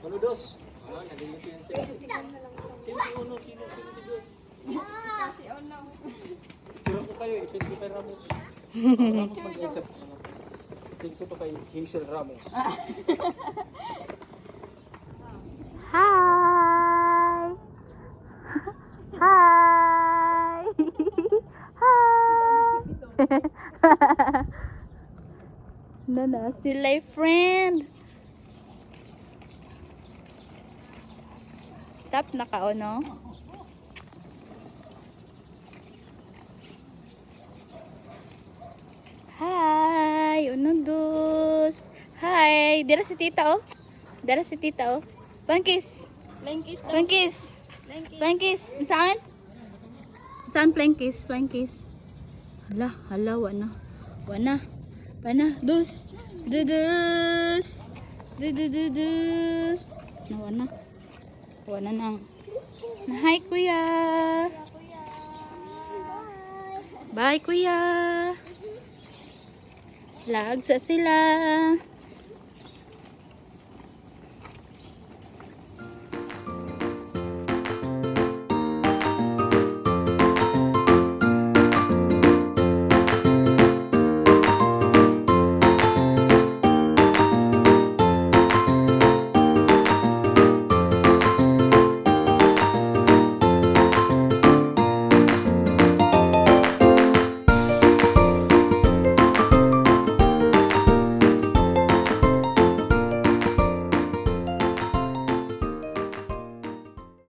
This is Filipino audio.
Ano dos? Ah, nalimutin yan siya. Sino si Uno? Sino si Dos? Si Ono. Sino ko kayo? 25 Ramos. Ramos mag-isa. Sing ko to kay Hazel Ramos. Hi! Hi! Hi! Nana, sila friend. Stop naka-ono. Hi, unodus. Hi, dira si tita oh. Dira si tita oh. Plankis. Langkis. Plankis. Langkis. Plankis. Saan? Saan plankis? Plankis. Hala, wana. Wana. Dus. Dudus. Dudus. Wana nang. Hi, kuya. Bye, kuya. Lag sa sila.